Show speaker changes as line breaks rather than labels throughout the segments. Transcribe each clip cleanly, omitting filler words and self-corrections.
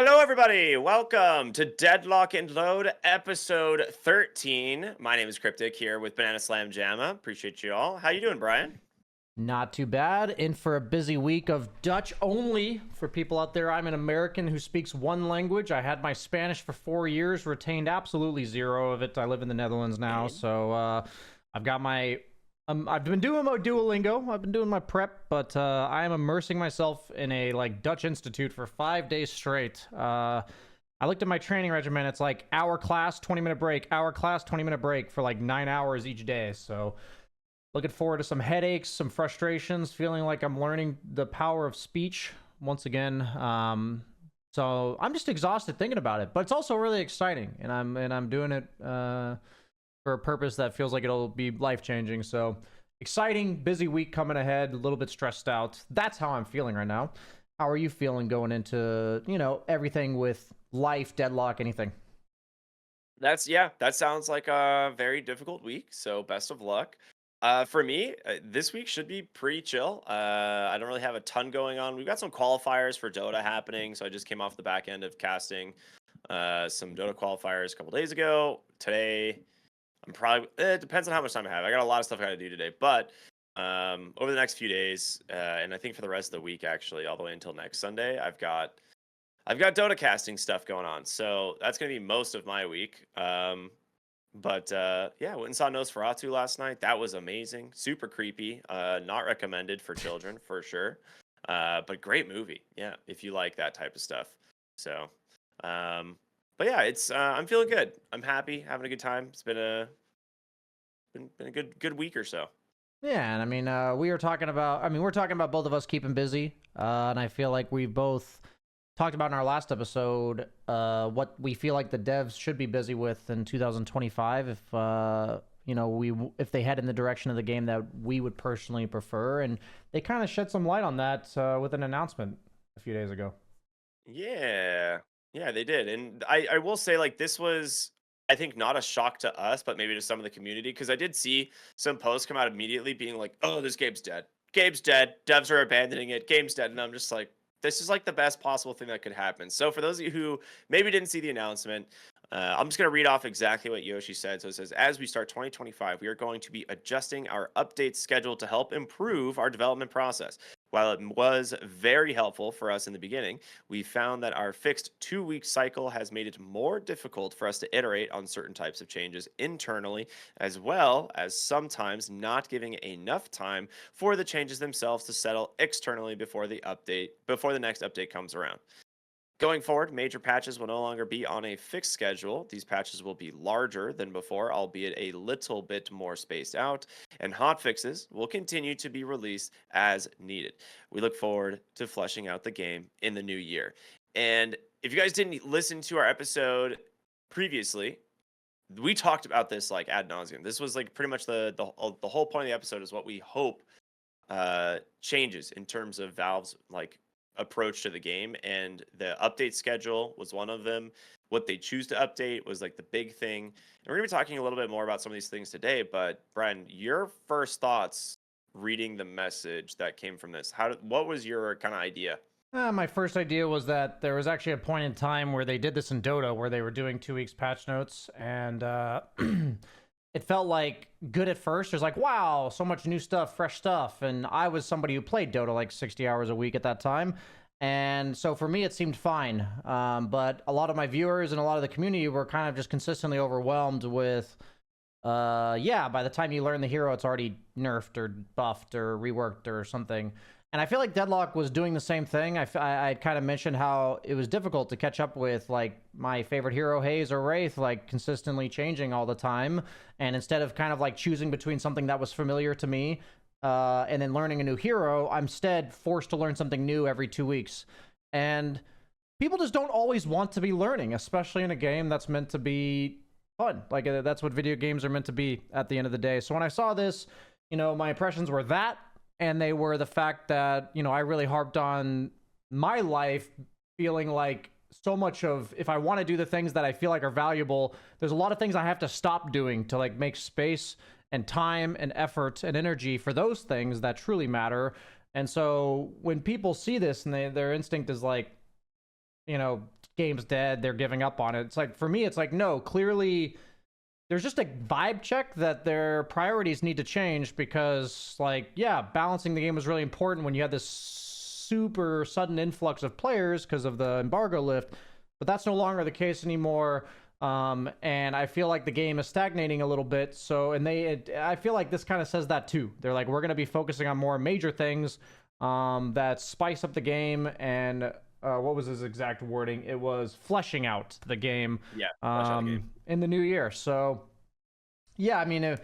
Hello, everybody. Welcome to Deadlock and Load, episode 13. My name is Cryptic here with Banana Slam Jamma. Appreciate you all. How you doing, Brian?
Not too bad. In for a busy week of Dutch only. For people out there, I'm an American who speaks one language. I had my Spanish for 4 years, retained absolutely zero of it. I live in the Netherlands now, so I've got my... I've been doing my Duolingo. I've been doing my prep, but I am immersing myself in a Dutch institute for 5 days straight. I looked at my training regimen. It's like hour class, 20-minute break, hour class, 20-minute break for like 9 hours each day. So looking forward to some headaches, some frustrations, feeling like I'm learning the power of speech once again. So I'm just exhausted thinking about it, but it's also really exciting, and I'm doing it for a purpose that feels like it'll be life-changing. So exciting, busy week coming ahead, a little bit stressed out. That's how I'm feeling right now. How are you feeling going into, everything with life, deadlock, anything?
That sounds like a very difficult week. So best of luck. For me, this week should be pretty chill. I don't really have a ton going on. We've got some qualifiers for Dota happening. So I just came off the back end of casting some Dota qualifiers a couple days ago. Today, it depends on how much time I have. I got a lot of stuff I got to do today, but over the next few days, and I think for the rest of the week, actually, all the way until next Sunday, I've got Dota casting stuff going on. So that's gonna be most of my week. But yeah, went and saw Nosferatu last night. That was amazing. Super creepy. Not recommended for children for sure. But great movie. Yeah, if you like that type of stuff. So, but yeah, it's I'm feeling good. I'm happy, having a good time. It's been a good week or so.
Yeah, and I mean, we're talking about both of us keeping busy, and I feel like we both talked about in our last episode what we feel like the devs should be busy with in 2025 if they head in the direction of the game that we would personally prefer, and they kind of shed some light on that with an announcement a few days ago.
Yeah, they did. And I will say, like, this was, I think, not a shock to us, but maybe to some of the community, because I did see some posts come out immediately being like, oh, this game's dead. Game's dead. Devs are abandoning it. Game's dead. And I'm just like, this is like the best possible thing that could happen. So for those of you who maybe didn't see the announcement, I'm just going to read off exactly what Yoshi said. So it says, as we start 2025, we are going to be adjusting our update schedule to help improve our development process. While it was very helpful for us in the beginning, we found that our fixed 2-week cycle has made it more difficult for us to iterate on certain types of changes internally, as well as sometimes not giving enough time for the changes themselves to settle externally before the next update comes around. Going forward, major patches will no longer be on a fixed schedule. These patches will be larger than before, albeit a little bit more spaced out, and hotfixes will continue to be released as needed. We look forward to fleshing out the game in the new year. And if you guys didn't listen to our episode previously, we talked about this like ad nauseum. This was like pretty much the whole point of the episode is what we hope changes in terms of Valve's like approach to the game, and the update schedule was one of them. What they choose to update was like the big thing, and we're gonna be talking a little bit more about some of these things today. But Brian, your first thoughts reading the message that came from this, what was your kind of idea?
My first idea was that there was actually a point in time where they did this in Dota, where they were doing 2 weeks patch notes, and it felt like good at first. There's like, wow, so much new stuff, fresh stuff. And I was somebody who played Dota like 60 hours a week at that time. And so for me, it seemed fine. But a lot of my viewers and a lot of the community were kind of just consistently overwhelmed with, by the time you learn the hero, it's already nerfed or buffed or reworked or something. And I feel like Deadlock was doing the same thing. I kind of mentioned how it was difficult to catch up with like my favorite hero, Haze or Wraith, like consistently changing all the time. And instead of kind of like choosing between something that was familiar to me and then learning a new hero, I'm instead forced to learn something new every 2 weeks. And people just don't always want to be learning, especially in a game that's meant to be fun. Like that's what video games are meant to be at the end of the day. So when I saw this, my impressions were that. And they were the fact that, I really harped on my life feeling like so much of, if I want to do the things that I feel like are valuable, there's a lot of things I have to stop doing to like make space and time and effort and energy for those things that truly matter. And so when people see this and their instinct is like, game's dead, they're giving up on it. It's like, for me, it's like, no, clearly there's just a vibe check that their priorities need to change, because, like, yeah, balancing the game was really important when you had this super sudden influx of players because of the embargo lift, but that's no longer the case anymore. And I feel like the game is stagnating a little bit. So, I feel like this kind of says that too. They're like, we're going to be focusing on more major things that spice up the game. And what was his exact wording? It was fleshing out the game.
Yeah, flesh out the game.
In the new year. So, yeah, I mean,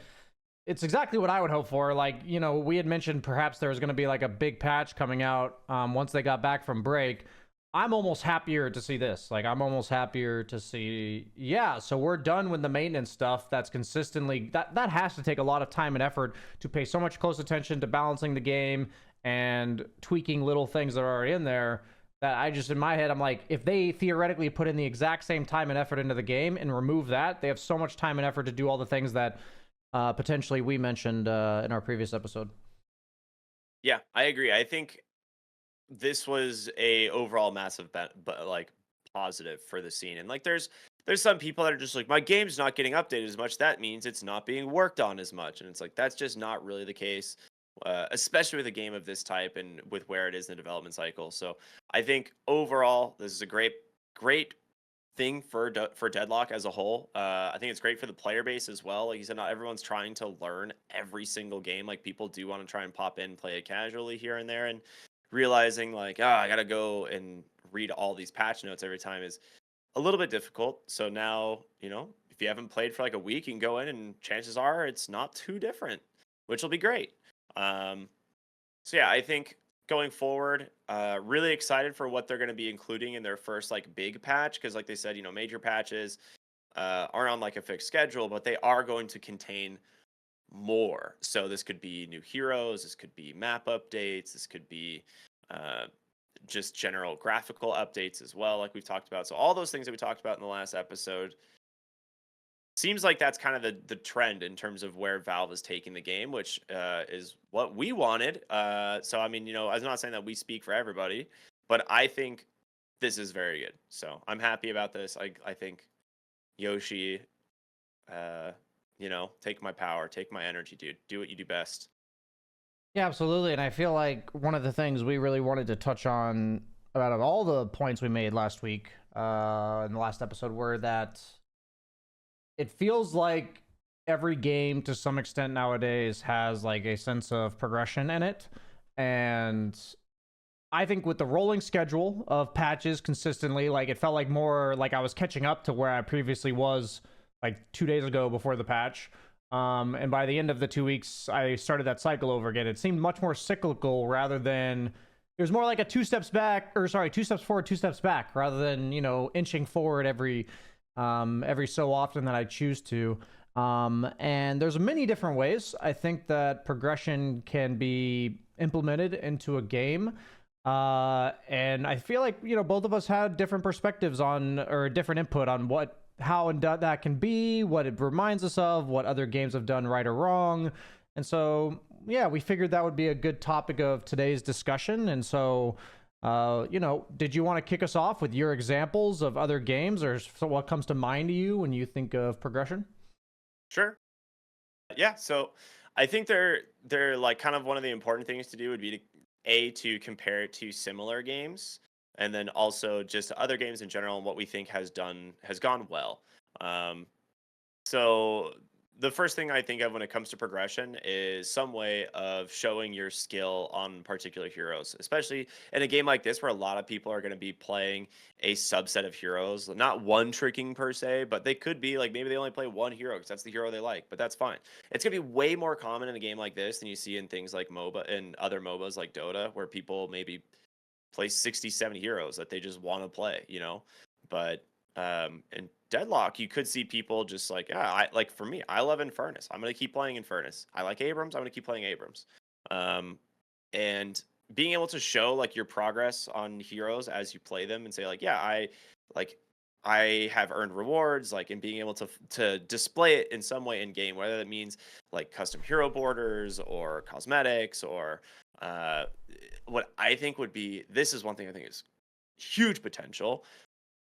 it's exactly what I would hope for. Like, you know, we had mentioned perhaps there was going to be like a big patch coming out once they got back from break. I'm almost happier to see this. Like, I'm almost happier to see, yeah, so we're done with the maintenance stuff that's consistently, that has to take a lot of time and effort to pay so much close attention to balancing the game and tweaking little things that are already in there, that I just, in my head, I'm like, if they theoretically put in the exact same time and effort into the game and remove that, they have so much time and effort to do all the things that potentially we mentioned in our previous episode.
Yeah, I agree. I think this was a overall massive but like positive for the scene. And like there's some people that are just like, my game's not getting updated as much, that means it's not being worked on as much. And it's like, that's just not really the case, especially with a game of this type and with where it is in the development cycle. So I think overall this is a great thing for for Deadlock as a whole. I think it's great for the player base as well. Like you said, not everyone's trying to learn every single game. Like people do want to try and pop in, play it casually here and there, and realizing like, I gotta go and read all these patch notes every time is a little bit difficult. So now, you know, if you haven't played for like a week, you can go in and chances are it's not too different, which will be great. Um, so yeah, I think going forward, really excited for what they're going to be including in their first like big patch, because like they said, you know, major patches aren't on like a fixed schedule, but they are going to contain more. So this could be new heroes, this could be map updates, this could be uh, just general graphical updates as well, like we've talked about. So all those things that we talked about in the last episode, seems like that's kind of the trend in terms of where Valve is taking the game, which is what we wanted. So I mean, you know, I'm not saying that we speak for everybody, but I think this is very good. So I'm happy about this. I think Yoshi, you know, take my power, take my energy, dude. Do what you do best.
Yeah, absolutely. And I feel like one of the things we really wanted to touch on out of all the points we made last week in the last episode were that it feels like every game to some extent nowadays has like a sense of progression in it. And I think with the rolling schedule of patches consistently, like it felt like more like I was catching up to where I previously was like 2 days ago before the patch. And by the end of the 2 weeks, I started that cycle over again. It seemed much more cyclical rather than, it was more like a 2 steps back, or sorry, 2 steps forward, 2 steps back, rather than, you know, inching forward every so often that I choose to. And there's many different ways I think that progression can be implemented into a game. And I feel like, you know, both of us had different perspectives on, or different input on how and that can be, what it reminds us of, what other games have done right or wrong. And so, yeah, we figured that would be a good topic of today's discussion. And so, you know, did you want to kick us off with your examples of other games, or what comes to mind to you when you think of progression?
Sure. Yeah. So I think they're like kind of one of the important things to do would be to compare it to similar games, and then also just other games in general and what we think has gone well. Um, so the first thing I think of when it comes to progression is some way of showing your skill on particular heroes, especially in a game like this where a lot of people are going to be playing a subset of heroes, not one tricking per se, but they could be like maybe they only play one hero because that's the hero they like, but that's fine. It's going to be way more common in a game like this than you see in things like MOBA and other MOBAs like Dota, where people maybe play 60, 70 heroes that they just want to play, you know? But in Deadlock, you could see people just like, yeah, like for me, I love Infernus. I'm gonna keep playing Infernus. I like Abrams. I'm gonna keep playing Abrams. And being able to show like your progress on heroes as you play them and say like, yeah, I have earned rewards, like, and being able to display it in some way in game, whether that means like custom hero borders or cosmetics or what I think would be, this is one thing I think is huge potential,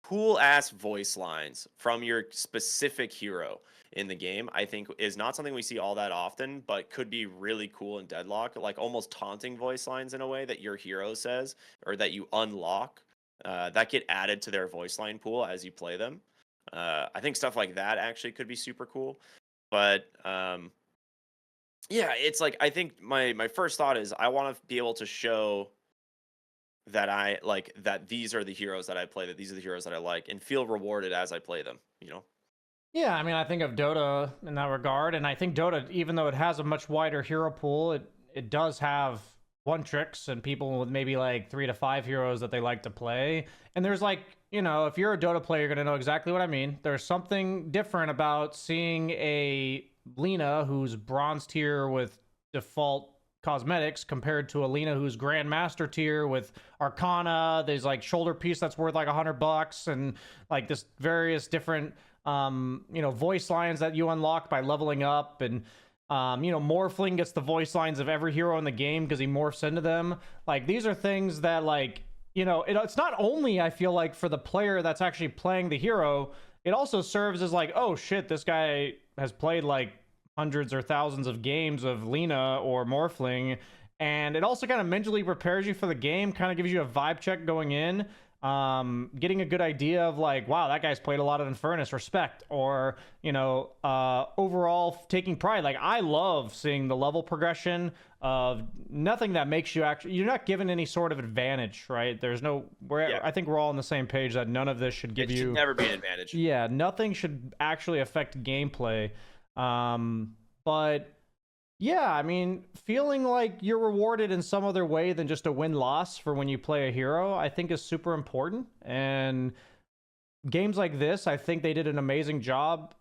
cool ass voice lines from your specific hero in the game, I think is not something we see all that often, but could be really cool in Deadlock, like almost taunting voice lines in a way that your hero says or that you unlock that get added to their voice line pool as you play them. I think stuff like that actually could be super cool. But yeah, it's like I think my first thought is I want to be able to show that I like that these are the heroes that I play, that these are the heroes that I like, and feel rewarded as I play them, you know?
Yeah, I mean, I think of Dota in that regard, and I think Dota, even though it has a much wider hero pool, it does have one tricks and people with maybe like 3 to 5 heroes that they like to play. And there's like, you know, if you're a Dota player, you're gonna know exactly what I mean. There's something different about seeing a Lina who's bronze tier with default cosmetics compared to a Lina who's grandmaster tier with Arcana. There's like shoulder piece that's worth like $100 and like this various different you know, voice lines that you unlock by leveling up. And you know, Morphling gets the voice lines of every hero in the game because he morphs into them. Like, these are things that, like, you know, it's not only, I feel like, for the player that's actually playing the hero, it also serves as like, oh shit, this guy has played like hundreds or thousands of games of Lina or Morphling. And it also kind of mentally prepares you for the game, kind of gives you a vibe check going in. Getting a good idea of like, wow, that guy's played a lot of Infernus, respect. Or, you know, overall taking pride. Like, I love seeing the level progression of nothing that makes you actually, you're not given any sort of advantage, right? There's no, I think we're all on the same page that none of this should give you,
should never be an advantage.
Yeah, nothing should actually affect gameplay. But yeah, I mean, feeling like you're rewarded in some other way than just a win-loss for when you play a hero, I think is super important. And games like this, I think they did an amazing job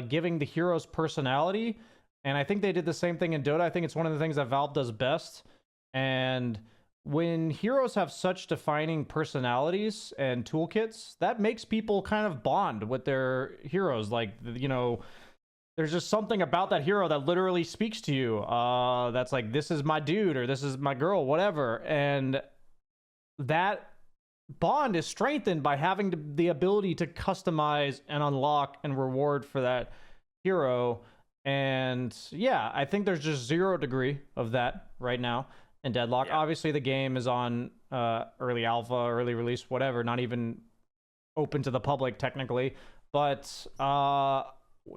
giving the heroes personality. And I think they did the same thing in Dota. I think it's one of the things that Valve does best. And when heroes have such defining personalities and toolkits, that makes people kind of bond with their heroes. Like, you know, there's just something about that hero that literally speaks to you. That's like, this is my dude, or this is my girl, whatever. And that bond is strengthened by having the ability to customize and unlock and reward for that hero. And yeah, I think there's just 0 degree of that right now in Deadlock. Yeah. Obviously, the game is on early alpha, early release, whatever, not even open to the public technically. But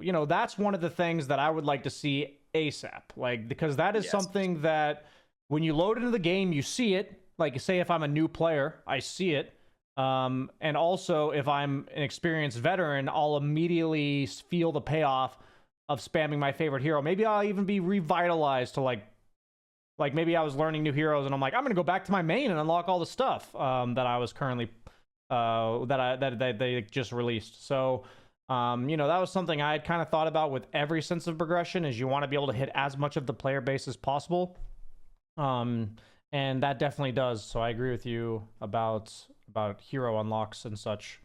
you know, that's one of the things that I would like to see ASAP. Like, because that is something that when you load into the game, you see it. Like, say if I'm a new player, I see it. And also, if I'm an experienced veteran, I'll immediately feel the payoff of spamming my favorite hero. Maybe I'll even be revitalized to like maybe I was learning new heroes and I'm like, I'm gonna go back to my main and unlock all the stuff that I was currently that they just released. So you know, that was something I had kind of thought about with every sense of progression, is you want to be able to hit as much of the player base as possible. And that definitely does. So I agree with you about hero unlocks and such.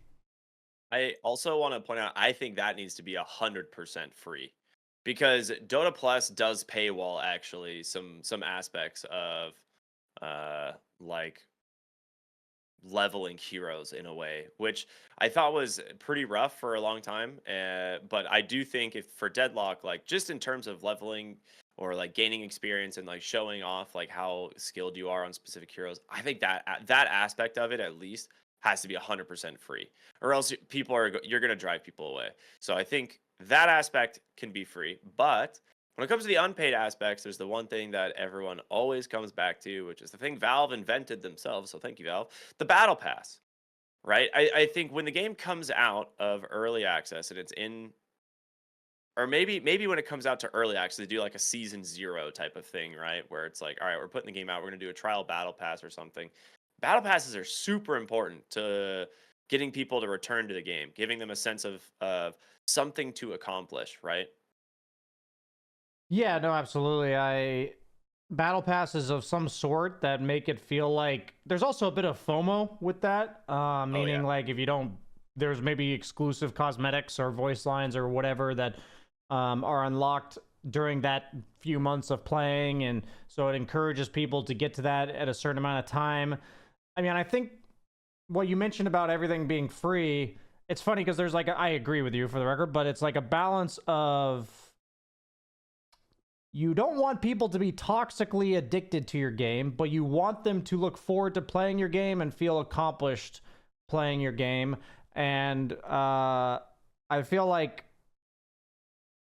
I also want to point out, I think that needs to be 100% free, because Dota Plus does paywall actually some aspects of like leveling heroes in a way, which I thought was pretty rough for a long time. But I do think if for Deadlock, like just in terms of leveling or like gaining experience and like showing off like how skilled you are on specific heroes, I think that aspect of it at least has to be 100% free, or else you're going to drive people away. So I think that aspect can be free. But when it comes to the unpaid aspects, there's the one thing that everyone always comes back to, which is the thing Valve invented themselves. So thank you, Valve. The Battle Pass, right? I think when the game comes out of early access and it's in, or maybe when it comes out to early access, they do like a season 0 type of thing, right? Where it's like, all right, we're putting the game out, we're going to do a trial Battle Pass or something. Battle passes are super important to getting people to return to the game, giving them a sense of something to accomplish, right?
Yeah, no, absolutely. Battle passes of some sort that make it feel like there's also a bit of FOMO with that. Meaning like if you don't, there's maybe exclusive cosmetics or voice lines or whatever that are unlocked during that few months of playing, and so it encourages people to get to that at a certain amount of time. I mean, I think what you mentioned about everything being free, it's funny because there's like I agree with you for the record, but it's like a balance of you don't want people to be toxically addicted to your game, but you want them to look forward to playing your game and feel accomplished playing your game. And I feel like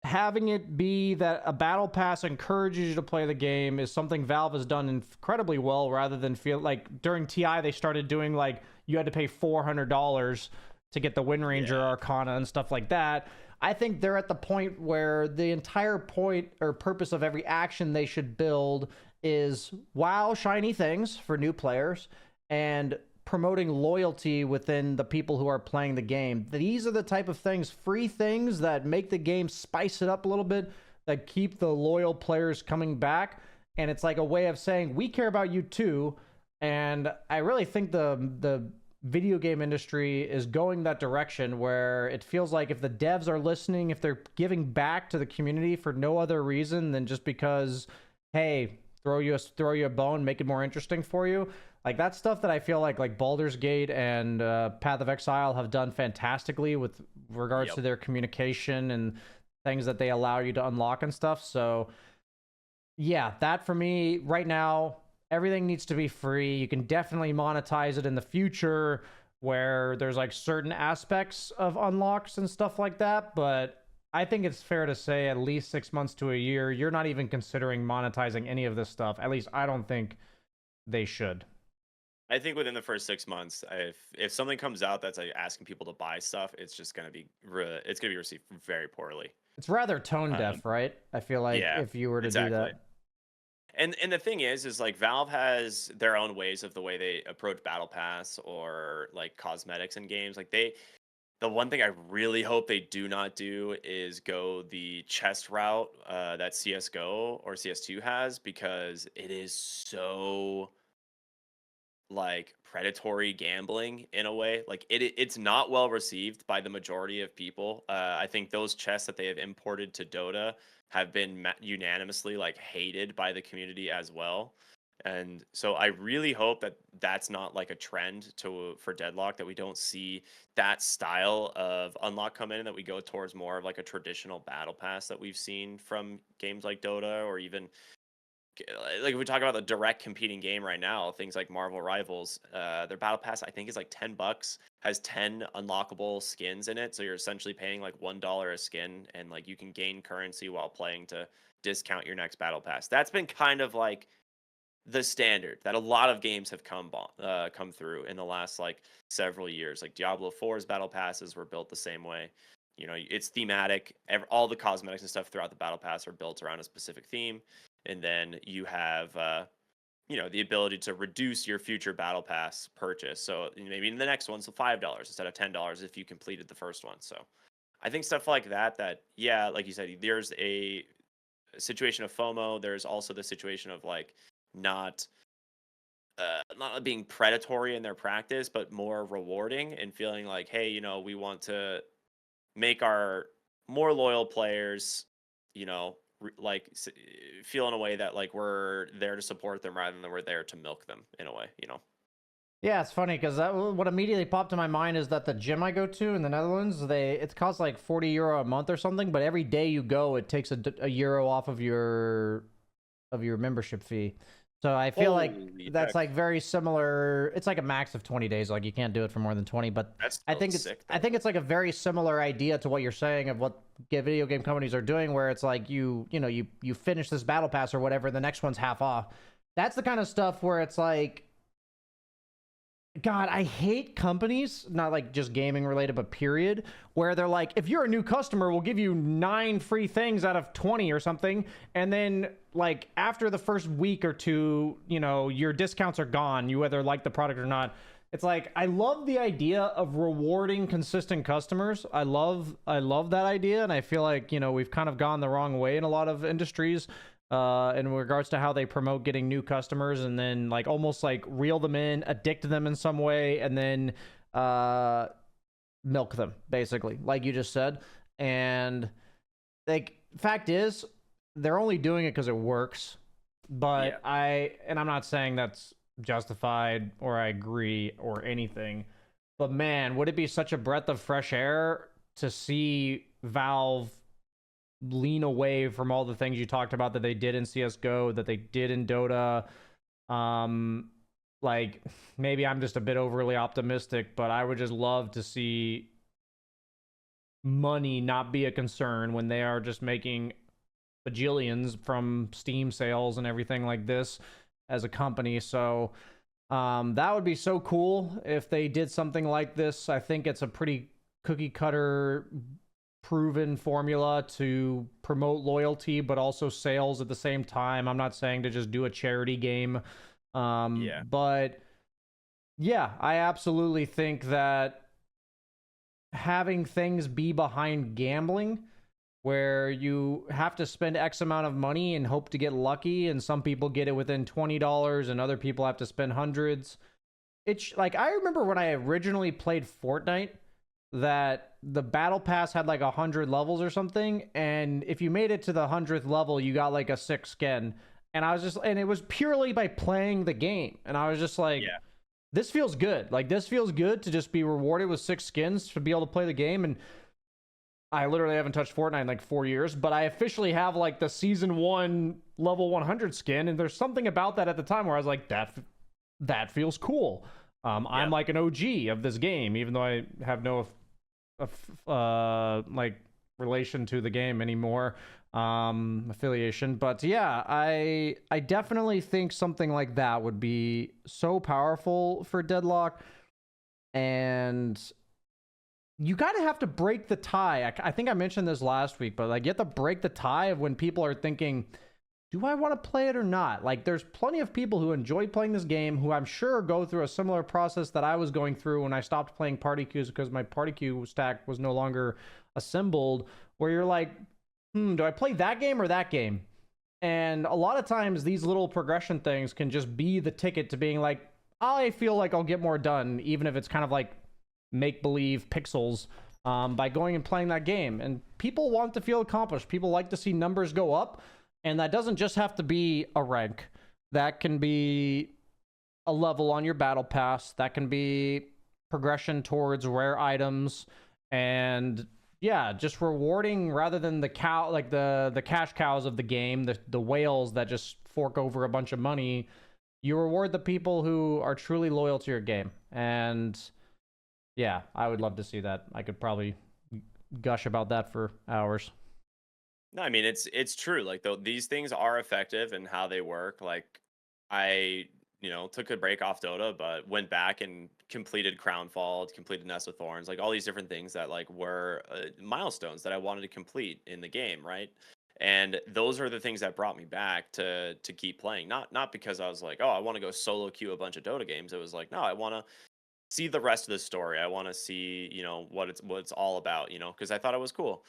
having it be that a battle pass encourages you to play the game is something Valve has done incredibly well, rather than feel like during TI they started doing like you had to pay $400 to get the Wind Ranger Arcana and stuff like that. I think they're at the point where the entire point or purpose of every action they should build is wow, shiny things for new players and promoting loyalty within the people who are playing the game. These are the type of things, free things that make the game spice it up a little bit, that keep the loyal players coming back. And it's like a way of saying, we care about you too. And I really think the video game industry is going that direction, where it feels like if the devs are listening, if they're giving back to the community for no other reason than just because, hey, throw you a bone, make it more interesting for you. Like that's stuff that I feel like Baldur's Gate and Path of Exile have done fantastically with regards to their communication and things that they allow you to unlock and stuff. So yeah, that for me right now, everything needs to be free. You can definitely monetize it in the future where there's like certain aspects of unlocks and stuff like that. But I think it's fair to say at least 6 months to a year, you're not even considering monetizing any of this stuff. At least I don't think they should.
I think within the first 6 months, if something comes out that's like asking people to buy stuff, it's just gonna be received very poorly.
It's rather tone deaf, right? I feel like if you were to do that.
And the thing is like Valve has their own ways of the way they approach Battle Pass or like cosmetics in games. Like the one thing I really hope they do not do is go the chest route that CS:GO or CS2 has, because it is so like predatory gambling in a way. Like it's not well received by the majority of people. I think those chests that they have imported to Dota have been unanimously like hated by the community as well. And so I really hope that that's not like a trend for Deadlock, that we don't see that style of unlock come in, and that we go towards more of like a traditional battle pass that we've seen from games like Dota, or even like if we talk about the direct competing game right now, things like Marvel Rivals, their battle pass I think is like $10, has 10 unlockable skins in it. So you're essentially paying like $1 a skin, and like you can gain currency while playing to discount your next battle pass. That's been kind of like the standard that a lot of games have come through in the last like several years. Like Diablo 4's battle passes were built the same way. You know, it's thematic. All the cosmetics and stuff throughout the battle pass are built around a specific theme. And then you have, the ability to reduce your future battle pass purchase. So maybe in the next one's $5 instead of $10 if you completed the first one. So I think stuff like that, like you said, there's a situation of FOMO. There's also the situation of like not being predatory in their practice, but more rewarding and feeling like, hey, we want to make our more loyal players, feel in a way that like we're there to support them rather than we're there to milk them in a way.
Yeah, it's funny because what immediately popped in my mind is that the gym I go to in the Netherlands, it costs like €40 a month or something, but every day you go, it takes a euro off of your membership fee. So I feel like that's like very similar. It's like a max of 20 days. Like you can't do it for more than 20, but I think it's like a very similar idea to what you're saying of what video game companies are doing, where it's like you finish this battle pass or whatever, the next one's half off. That's the kind of stuff where it's like, God, I hate companies, not like just gaming related, but period, where they're like, if you're a new customer, we'll give you 9 free things out of 20 or something. And then like after the first week or two, your discounts are gone. You whether like the product or not. It's like, I love the idea of rewarding consistent customers. I love that idea. And I feel like, we've kind of gone the wrong way in a lot of industries. In regards to how they promote getting new customers, and then like almost like reel them in, addict them in some way, and then milk them basically, like you just said. And like fact is, they're only doing it because it works. But I'm not saying that's justified or I agree or anything. But man, would it be such a breath of fresh air to see Valve lean away from all the things you talked about that they did in CS:GO, that they did in Dota. Um, like maybe I'm just a bit overly optimistic, but I would just love to see money not be a concern when they are just making bajillions from Steam sales and everything like this as a company. So that would be so cool if they did something like this. I think it's a pretty cookie cutter proven formula to promote loyalty but also sales at the same time. I'm not saying to just do a charity game,
Yeah.
but yeah, I absolutely think that having things be behind gambling where you have to spend X amount of money and hope to get lucky, and some people get it within $20 and other people have to spend hundreds. It's like, I remember when I originally played Fortnite that the battle pass had like 100 levels or something, and if you made it to the 100th level you got like a 6 skin, and I was just, and it was purely by playing the game, and I was just like,
Yeah.
this feels good. Like, this feels good to just be rewarded with 6 skins to be able to play the game. And I literally haven't touched Fortnite in like 4 years, but I officially have like the season 1 level 100 skin, and there's something about that at the time where I was like, that feels cool. I'm like an OG of this game, even though I have no like relation to the game anymore, affiliation. But yeah, I definitely think something like that would be so powerful for Deadlock. And you gotta have to break the tie. I think I mentioned this last week, but like, you have to break the tie of when people are thinking, do I want to play it or not? Like, there's plenty of people who enjoy playing this game who I'm sure go through a similar process that I was going through when I stopped playing party queues because my party queue stack was no longer assembled, where you're like, do I play that game or that game? And a lot of times these little progression things can just be the ticket to being like, I feel like I'll get more done, even if it's kind of like make-believe pixels, by going and playing that game. And people want to feel accomplished. People like to see numbers go up. And that doesn't just have to be a rank. That can be a level on your battle pass. That can be progression towards rare items. And yeah, just rewarding rather than the cow, like the cash cows of the game, the whales that just fork over a bunch of money. You reward the people who are truly loyal to your game. And yeah, I would love to see that. I could probably gush about that for hours.
No, I mean it's true. Like though these things are effective in how they work. Like I, took a break off Dota, but went back and completed Crownfall, completed Nest of Thorns, like all these different things that like were milestones that I wanted to complete in the game, right? And those are the things that brought me back to keep playing. Not because I was like, oh, I want to go solo queue a bunch of Dota games. It was like, no, I want to see the rest of the story. I want to see, what it's all about, because I thought it was cool.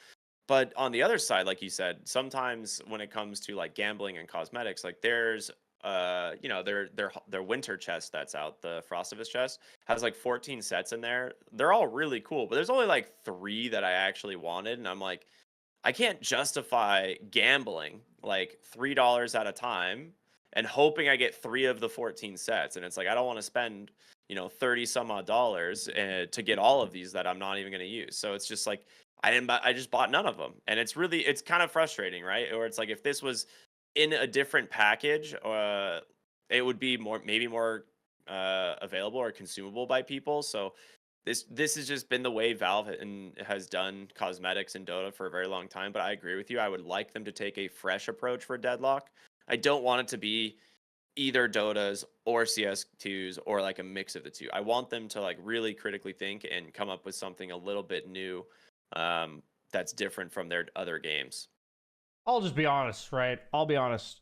But on the other side, like you said, sometimes when it comes to like gambling and cosmetics, like there's their winter chest that's out, the Frostivus chest has like 14 sets in there. They're all really cool, but there's only like 3 that I actually wanted, and I'm like, I can't justify gambling like $3 at a time and hoping I get 3 of the 14 sets. And it's like, I don't want to spend 30 some odd dollars to get all of these that I'm not even going to use. So it's just like, I just bought none of them. And it's kind of frustrating, right? Or it's like, if this was in a different package, it would be maybe more available or consumable by people. So this has just been the way Valve has done cosmetics in Dota for a very long time. But I agree with you. I would like them to take a fresh approach for Deadlock. I don't want it to be either Dotas or CS2s or like a mix of the two. I want them to like really critically think and come up with something a little bit new, that's different from their other games.
I'll just be honest, right? I'll be honest.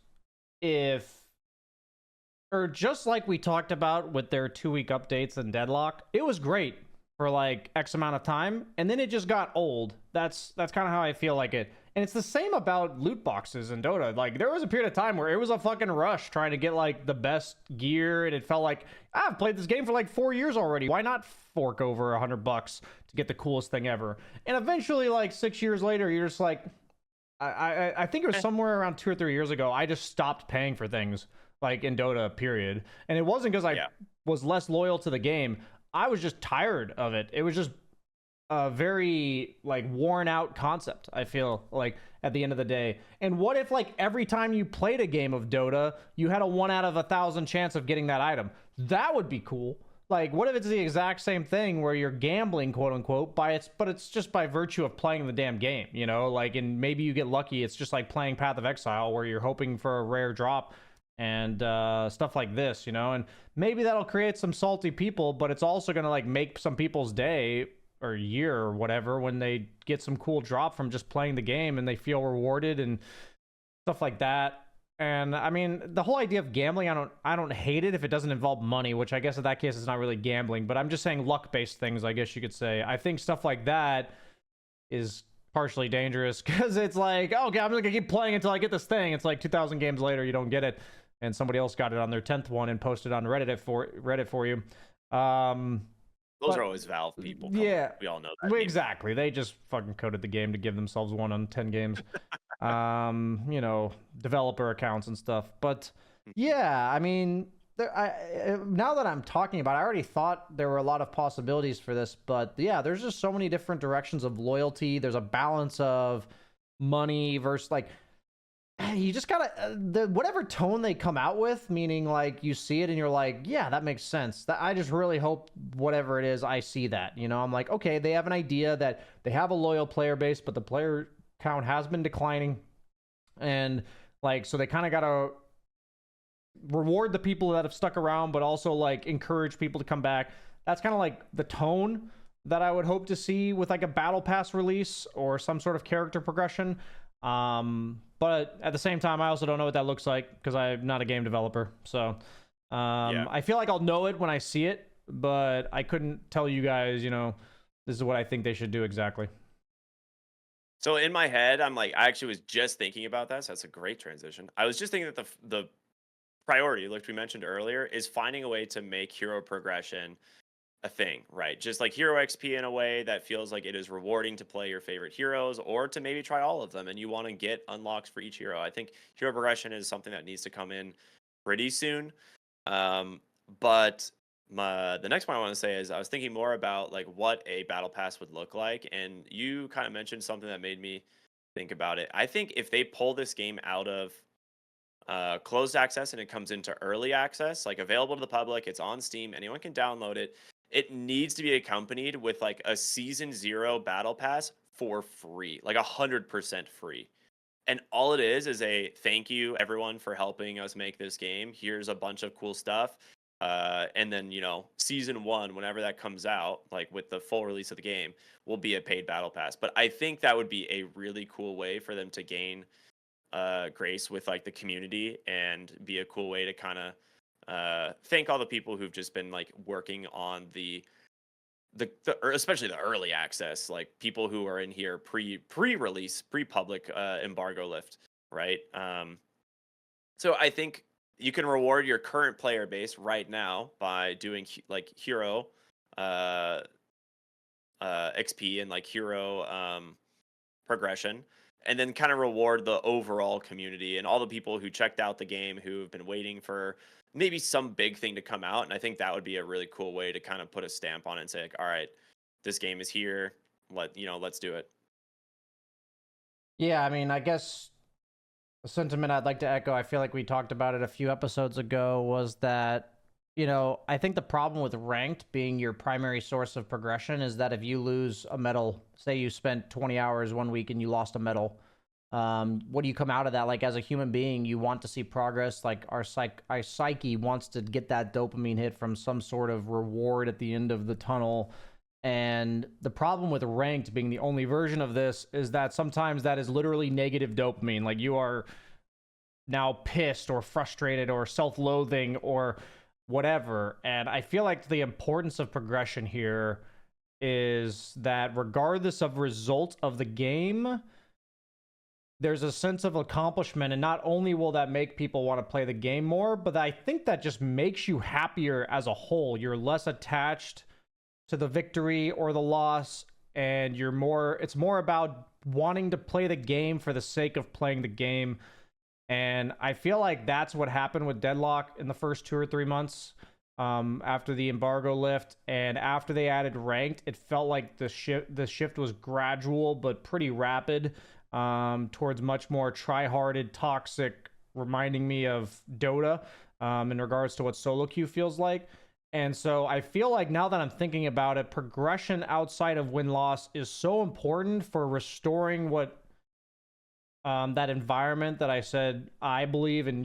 Or just like we talked about with their 2-week updates and Deadlock, it was great for like X amount of time, and then it just got old. That's kind of how I feel like it. And it's the same about loot boxes in Dota. Like, there was a period of time where it was a fucking rush trying to get like the best gear, and it felt like, I've played this game for like 4 years already. Why not fork over $100 to get the coolest thing ever? And eventually, like 6 years later, you're just like, I think it was somewhere around 2 or 3 years ago, I just stopped paying for things like in Dota, period. And it wasn't because I was less loyal to the game. I was just tired of it. It was just a very like worn out concept, I feel like, at the end of the day. And what if like every time you played a game of Dota, you had a 1 out of 1,000 chance of getting that item? That would be cool. Like, what if it's the exact same thing where you're gambling, quote unquote, but it's just by virtue of playing the damn game, you know? Like, and maybe you get lucky. It's just like playing Path of Exile where you're hoping for a rare drop and stuff like this, you know? And maybe that'll create some salty people, but it's also gonna like make some people's day or year or whatever when they get some cool drop from just playing the game and they feel rewarded and stuff like that. And I mean, the whole idea of gambling, I don't hate it if it doesn't involve money, which I guess in that case it's not really gambling, but I'm just saying luck-based things, I guess you could say. I think stuff like that is partially dangerous because it's like, okay, I'm gonna keep playing until I get this thing. It's like 2,000 games later, you don't get it, and somebody else got it on their 10th one and posted on Reddit for you.
Those are always Valve people.
Yeah,
we all know that.
Exactly. They just fucking coded the game to give themselves 1 on 10 games. You know, developer accounts and stuff. But yeah, I mean, now that I'm talking about it, I already thought there were a lot of possibilities for this. But yeah, there's just so many different directions of loyalty. There's a balance of money versus like, you just gotta whatever tone they come out with, meaning like you see it and you're like, yeah, that makes sense. That I just really hope whatever it is, I see that, you know. I'm like, okay, they have an idea that they have a loyal player base, but the player count has been declining, and like, so they kind of gotta reward the people that have stuck around, but also like encourage people to come back. That's kind of like the tone that I would hope to see with like a battle pass release or some sort of character progression. But at the same time, I also don't know what that looks like because I'm not a game developer. So yeah. I feel like I'll know it when I see it, but I couldn't tell you guys, you know, this is what I think they should do exactly.
So in my head, I'm like, I actually was just thinking about that. So that's a great transition. I was just thinking that the priority, like we mentioned earlier, is finding a way to make hero progression a thing, right? Just like hero XP in a way that feels like it is rewarding to play your favorite heroes, or to maybe try all of them and you want to get unlocks for each hero. I think hero progression is something that needs to come in pretty soon. But the next point I want to say is I was thinking more about like what a battle pass would look like, and you kind of mentioned something that made me think about it. I think if they pull this game out of closed access and it comes into early access, like available to the public, it's on Steam, anyone can download it. It needs to be accompanied with like a season 0 battle pass for free, like 100% free. And all it is a thank you everyone for helping us make this game. Here's a bunch of cool stuff. And then, you know, season 1, whenever that comes out, like with the full release of the game, will be a paid battle pass. But I think that would be a really cool way for them to gain grace with like the community, and be a cool way to kind of thank all the people who've just been like working on the especially the early access, like people who are in here pre-release, pre-public embargo lift, right? So I think you can reward your current player base right now by doing like hero XP and like hero progression, and then kind of reward the overall community and all the people who checked out the game, who've been waiting for maybe some big thing to come out. And I think that would be a really cool way to kind of put a stamp on it and say, like, all right, this game is here. Let's do it.
Yeah, I mean, I guess the sentiment I'd like to echo, I feel like we talked about it a few episodes ago, was that, you know, I think the problem with ranked being your primary source of progression is that if you lose a medal, say you spent 20 hours one week and you lost a medal, what do you come out of that? Like, as a human being, you want to see progress. Like, our psyche wants to get that dopamine hit from some sort of reward at the end of the tunnel. And the problem with ranked being the only version of this is that sometimes that is literally negative dopamine. Like, you are now pissed or frustrated or self-loathing or whatever. And I feel like the importance of progression here is that regardless of result of the game, there's a sense of accomplishment, and not only will that make people want to play the game more, but I think that just makes you happier as a whole. You're less attached to the victory or the loss, and it's more about wanting to play the game for the sake of playing the game. And I feel like that's what happened with Deadlock in the first 2 or 3 months. after the embargo lift, and after they added ranked, it felt like the shift was gradual but pretty rapid, towards much more try-hearted, toxic, reminding me of Dota, in regards to what solo queue feels like. And so I feel like now that I'm thinking about it, progression outside of win-loss is so important for restoring what, that environment that I said I believe, and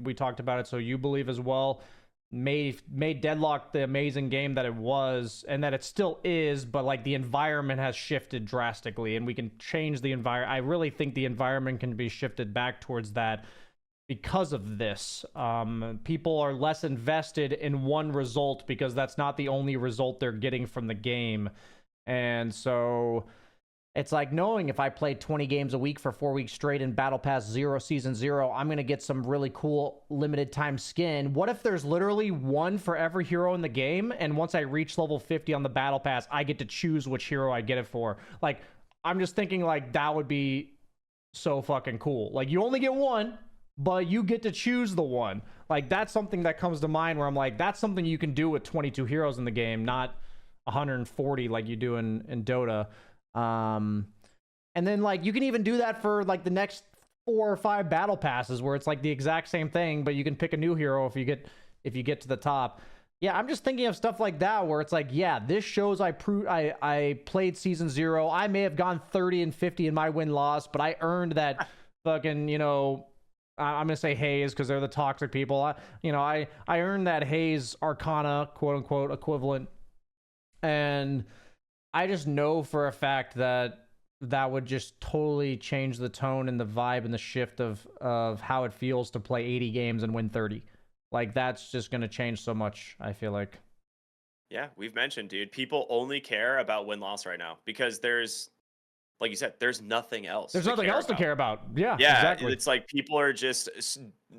we talked about it, so you believe as well, made Deadlock the amazing game that it was, and that it still is, but like the environment has shifted drastically, and we can change the environment. I really think the environment can be shifted back towards that because of this. People are less invested in one result because that's not the only result they're getting from the game. And so it's like knowing if I played 20 games a week for 4 weeks straight in Battle Pass 0 Season 0, I'm going to get some really cool limited time skin. What if there's literally one for every hero in the game, and once I reach level 50 on the Battle Pass, I get to choose which hero I get it for? Like, I'm just thinking like that would be so fucking cool. Like, you only get one, but you get to choose the one. Like, that's something that comes to mind where I'm like, that's something you can do with 22 heroes in the game, not 140 like you do in Dota. And then like you can even do that for like the next 4 or 5 battle passes where it's like the exact same thing, but you can pick a new hero if you get to the top. Yeah, I'm just thinking of stuff like that where it's like, yeah, this shows I played Season 0. I may have gone 30 and 50 in my win-loss, but I earned that fucking, you know, I'm going to say haze because they're the toxic people. I earned that haze Arcana, quote-unquote, equivalent. And I just know for a fact that that would just totally change the tone and the vibe and the shift of how it feels to play 80 games and win 30. Like, that's just going to change so much, I feel like.
Yeah, we've mentioned, dude, people only care about win-loss right now because there's, like you said, there's nothing else.
There's nothing else to care about. Yeah, exactly.
It's like people are just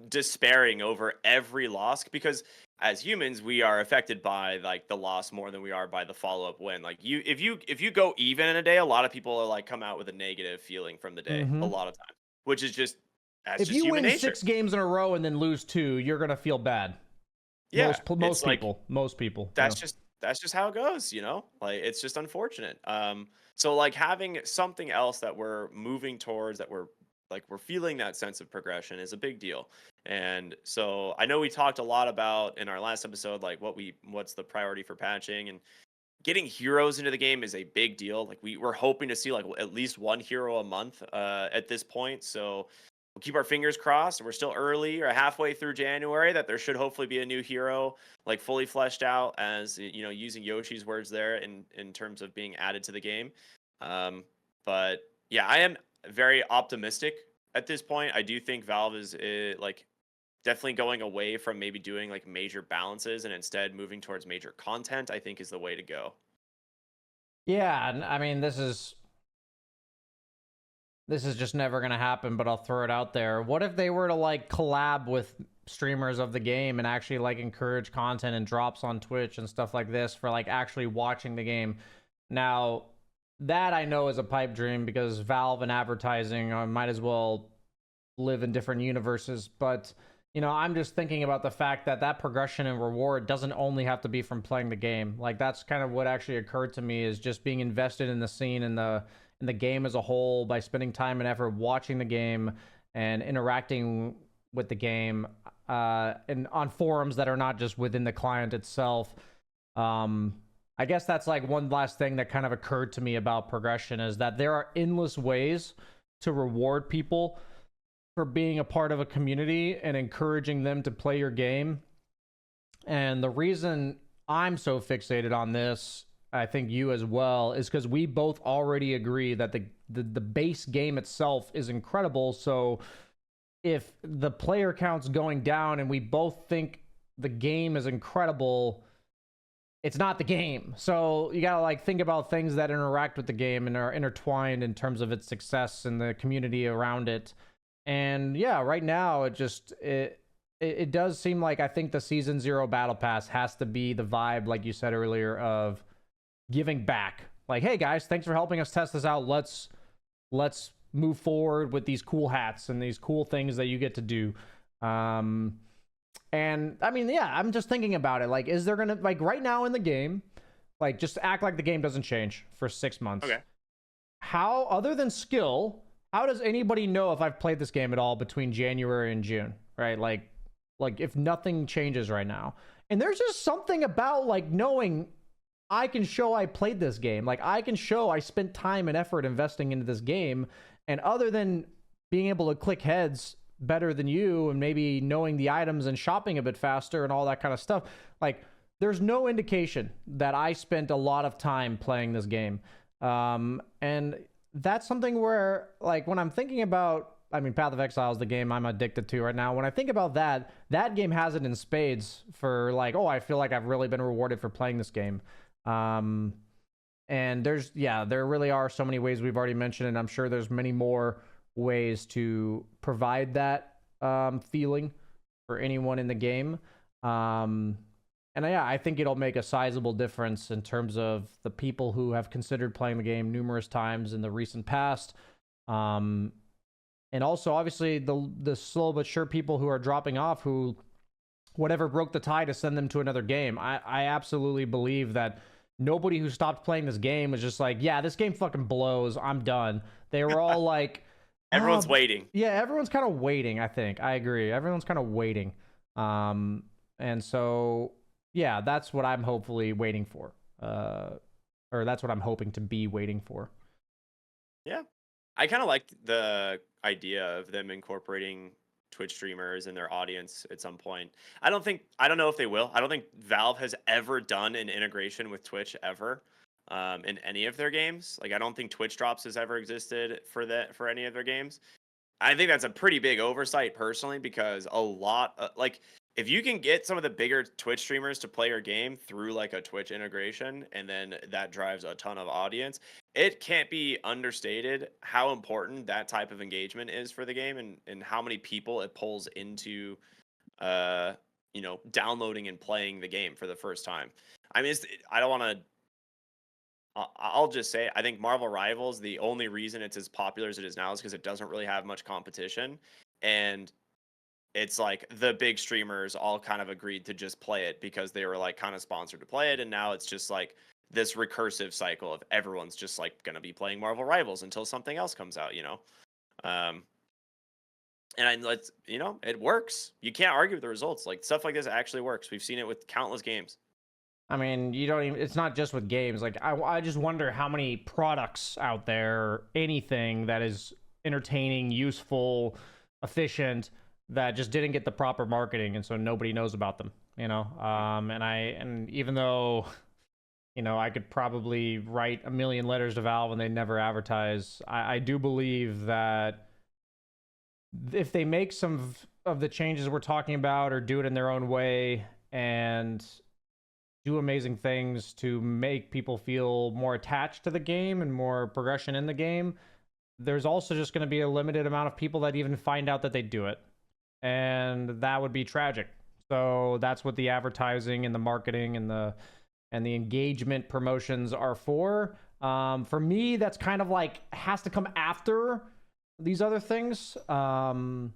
despairing over every loss because as humans, we are affected by like the loss more than we are by the follow-up win. Like if you go even in a day, a lot of people are like come out with a negative feeling from the day a lot of time, which is just that's
if
just
you
human
win
nature.
6 games in a row and then lose 2, you're gonna feel bad.
Yeah,
most people.
That's just how it goes, you know? Like it's just unfortunate. So like having something else that we're moving towards, that we're feeling that sense of progression is a big deal. And so I know we talked a lot about in our last episode, like what's the priority for patching, and getting heroes into the game is a big deal. Like we're hoping to see like at least one hero a month at this point. So we'll keep our fingers crossed. We're still early or halfway through January that there should hopefully be a new hero like fully fleshed out, as you know, using Yoshi's words there in terms of being added to the game. But yeah, I am very optimistic at this point. I do think Valve is like definitely going away from maybe doing like major balances and instead moving towards major content, I think is the way to go.
Yeah, I mean, this is just never going to happen, but I'll throw it out there. What if they were to like collab with streamers of the game and actually like encourage content and drops on Twitch and stuff like this for like actually watching the game? Now, that I know is a pipe dream because Valve and advertising might as well live in different universes, but you know, I'm just thinking about the fact that that progression and reward doesn't only have to be from playing the game. Like, that's kind of what actually occurred to me, is just being invested in the scene and the game as a whole by spending time and effort watching the game and interacting with the game, and on forums that are not just within the client itself. I guess that's like one last thing that kind of occurred to me about progression, is that there are endless ways to reward people for being a part of a community and encouraging them to play your game. And the reason I'm so fixated on this, I think you as well, is because we both already agree that the base game itself is incredible. So if the player count's going down and we both think the game is incredible, it's not the game. So you gotta like think about things that interact with the game and are intertwined in terms of its success and the community around it. And yeah, right now it does seem like, I think the Season 0 Battle Pass has to be the vibe, like you said earlier, of giving back. Like, hey guys, thanks for helping us test this out. Let's move forward with these cool hats and these cool things that you get to do. And I mean, yeah, I'm just thinking about it. Like, is there gonna, like, right now in the game, like, just act like the game doesn't change for 6 months.
Okay.
How, other than skill, how does anybody know if I've played this game at all between January and June? Right? Like if nothing changes right now. And there's just something about like knowing I can show I played this game. Like I can show I spent time and effort investing into this game. And other than being able to click heads better than you and maybe knowing the items and shopping a bit faster and all that kind of stuff, like there's no indication that I spent a lot of time playing this game. And that's something where, like, when I'm thinking about, I mean, Path of Exile is the game I'm addicted to right now. When I think about that, that game has it in spades for like, oh, I feel like I've really been rewarded for playing this game. And there's, yeah, there really are so many ways we've already mentioned, and I'm sure there's many more ways to provide that feeling for anyone in the game. And yeah, I think it'll make a sizable difference in terms of the people who have considered playing the game numerous times in the recent past. And also, obviously, the slow but sure people who are dropping off, who whatever broke the tie to send them to another game. I absolutely believe that nobody who stopped playing this game was just like, yeah, this game fucking blows, I'm done. They were all like...
Everyone's waiting.
Yeah, everyone's kind of waiting, I think. I agree. Everyone's kind of waiting. And so... yeah, that's what I'm hopefully waiting for. Or that's what I'm hoping to be waiting for.
Yeah. I kind of like the idea of them incorporating Twitch streamers in their audience at some point. I don't know if they will. I don't think Valve has ever done an integration with Twitch ever in any of their games. Like I don't think Twitch drops has ever existed for any of their games. I think that's a pretty big oversight personally, because a lot like if you can get some of the bigger Twitch streamers to play your game through like a Twitch integration, and then that drives a ton of audience, it can't be understated how important that type of engagement is for the game, and how many people it pulls into, downloading and playing the game for the first time. I mean, I don't want to. I'll just say, I think Marvel Rivals, the only reason it's as popular as it is now is because it doesn't really have much competition. And it's like the big streamers all kind of agreed to just play it because they were like kind of sponsored to play it. And now it's just like this recursive cycle of everyone's just like going to be playing Marvel Rivals until something else comes out, and it works. You can't argue with the results. Like stuff like this actually works. We've seen it with countless games.
I mean, you don't even, it's not just with games. Like, I just wonder how many products out there, anything that is entertaining, useful, efficient, that just didn't get the proper marketing, and so nobody knows about them, and even though, I could probably write a million letters to Valve and they never advertise, I do believe that if they make some of the changes we're talking about, or do it in their own way, and do amazing things to make people feel more attached to the game and more progression in the game, there's also just going to be a limited amount of people that even find out that they do it. And that would be tragic. So that's what the advertising and the marketing and the engagement promotions are for. For me, that's kind of like has to come after these other things. But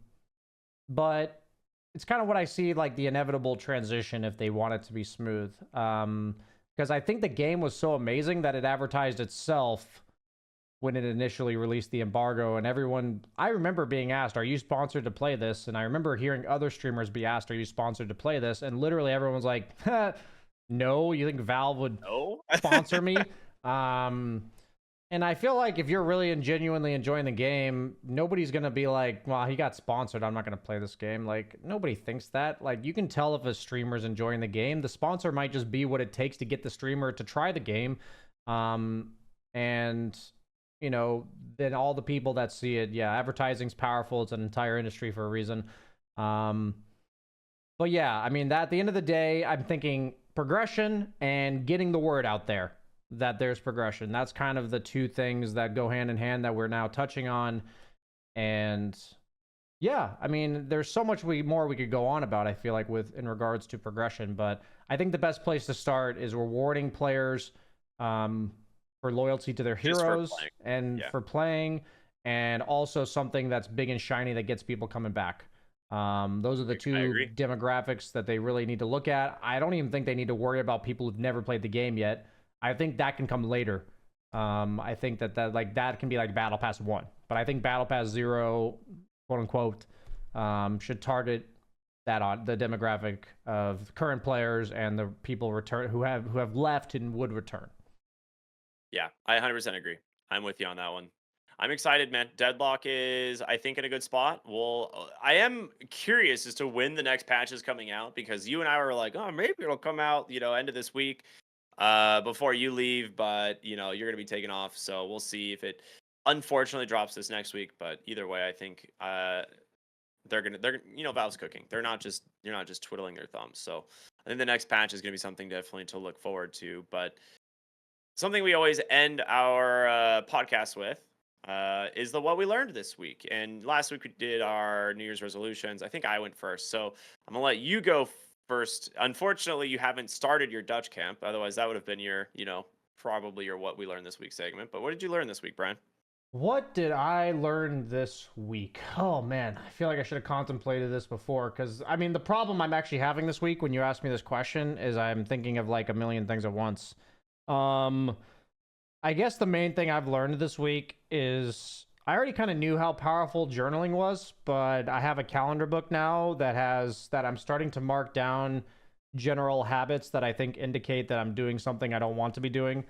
it's kind of what I see, like the inevitable transition if they want it to be smooth. Because I think the game was so amazing that it advertised itself when it initially released the embargo, and I remember being asked, are you sponsored to play this? And I remember hearing other streamers be asked, are you sponsored to play this? And literally everyone was like, no, you think Valve would sponsor me? And I feel like if you're really and genuinely enjoying the game, nobody's going to be like, well, he got sponsored, I'm not going to play this game. Like, nobody thinks that. Like, you can tell if a streamer's enjoying the game. The sponsor might just be what it takes to get the streamer to try the game. And, then all the people that see it, yeah, advertising's powerful. It's an entire industry for a reason. But yeah, I mean, at the end of the day, I'm thinking progression and getting the word out there that there's progression. That's kind of the two things that go hand in hand that we're now touching on. And yeah, I mean, there's so much more we could go on about, I feel like, in regards to progression, but I think the best place to start is rewarding players for loyalty to their heroes for playing, and also something that's big and shiny that gets people coming back. Those are the
I
two
agree.
demographics that they really need to look at. I don't even think they need to worry about people who've never played the game yet. I think that can come later. I think that can be like Battle Pass 1. But I think Battle Pass 0, quote unquote, should target that on the demographic of current players and the people who have left and would return.
Yeah, I 100% agree. I'm with you on that one. I'm excited, man. Deadlock is, I think, in a good spot. Well, I am curious as to when the next patch is coming out because you and I were like, oh, maybe it'll come out, end of this week, before you leave. But you're gonna be taking off, so we'll see if it unfortunately drops this next week. But either way, I think Valve's cooking. You're not just twiddling their thumbs. So I think the next patch is gonna be something definitely to look forward to. But something we always end our podcast with is the what we learned this week. And last week we did our New Year's resolutions. I think I went first, so I'm gonna let you go first. Unfortunately, you haven't started your Dutch camp. Otherwise, that would have been your, probably your what we learned this week segment. But what did you learn this week, Brian?
What did I learn this week? Oh man, I feel like I should have contemplated this before because I mean, the problem I'm actually having this week when you ask me this question is I'm thinking of like a million things at once. Um, I guess the main thing I've learned this week is I already kind of knew how powerful journaling was, but I have a calendar book now that I'm starting to mark down general habits that I think indicate that I'm doing something I don't want to be doing.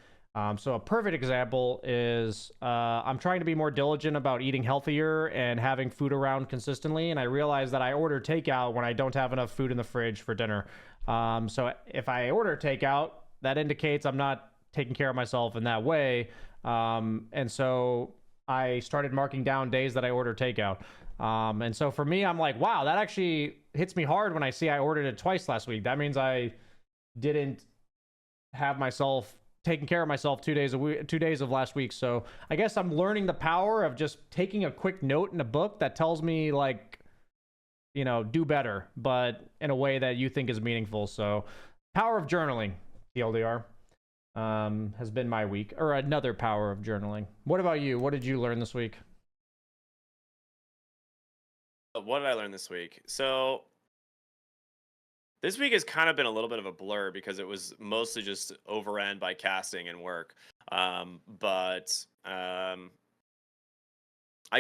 So a perfect example is I'm trying to be more diligent about eating healthier and having food around consistently. And I realize that I order takeout when I don't have enough food in the fridge for dinner. So if I order takeout, that indicates I'm not taking care of myself in that way. And so I started marking down days that I order takeout. And so for me, I'm like, wow, that actually hits me hard when I see I ordered it twice last week. That means I didn't have myself taking care of myself 2 days 2 days of last week. So I guess I'm learning the power of just taking a quick note in a book that tells me like, do better, but in a way that you think is meaningful. So power of journaling, TLDR, has been my week, or another power of journaling. What about you? What did you learn this week?
What did I learn this week? So this week has kind of been a little bit of a blur because it was mostly just overran by casting and work. But I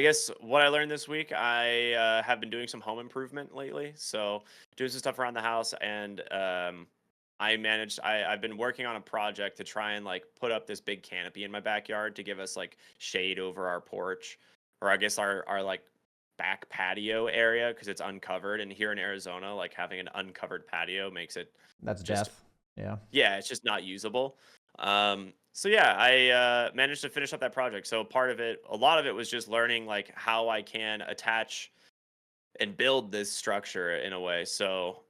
guess what I learned this week, I have been doing some home improvement lately. So doing some stuff around the house, and I've been working on a project to try and like put up this big canopy in my backyard to give us like shade over our porch, or I guess our like back patio area because it's uncovered. And here in Arizona, like having an uncovered patio makes it
That's
just,
death. Yeah.
yeah, it's just not usable. So yeah, I managed to finish up that project. So a lot of it was just learning like how I can attach and build this structure in a way. So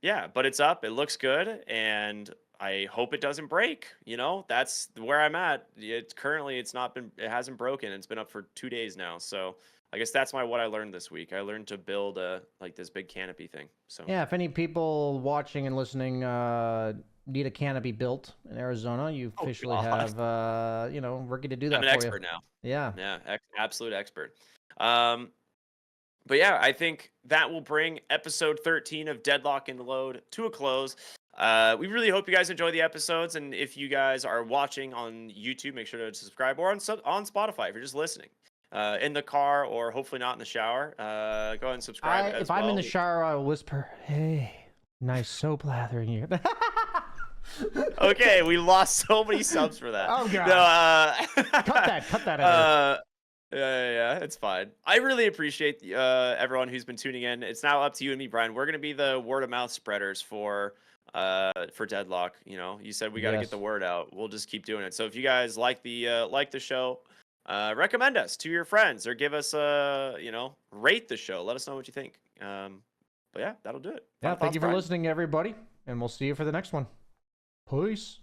yeah, but it's up. It looks good, and I hope it doesn't break. That's where I'm at. It hasn't broken. It's been up for 2 days now. So I guess that's what I learned this week. I learned to build this big canopy thing. So
Yeah, if any people watching and listening need a canopy built in Arizona, you
oh
officially
god,
have Ricky to do that
I'm an
for you.
expert now.
Yeah.
Yeah, absolute expert. Um, But yeah, I think that will bring episode 13 of Deadlock and Load to a close. We really hope you guys enjoy the episodes, and if you guys are watching on YouTube, make sure to subscribe, or on Spotify if you're just listening in the car, or hopefully not in the shower. Go ahead and subscribe as
If I'm in
well.
the shower, I'll whisper, "Hey, nice soap lathering you."
Okay, we lost so many subs for that.
Oh god.
No,
Cut that out.
yeah, it's fine. I really appreciate everyone who's been tuning in. It's now up to you and me, Brian. We're gonna be the word of mouth spreaders for Deadlock. You said we got to get the
Yes.
word out. We'll just keep doing it. So if you guys like the show, recommend us to your friends, or give us rate the show. Let us know what you think. But yeah, that'll do it.
Yeah,
Final
thank
thoughts,
you for
Brian?
listening, everybody, and we'll see you for the next one. Peace.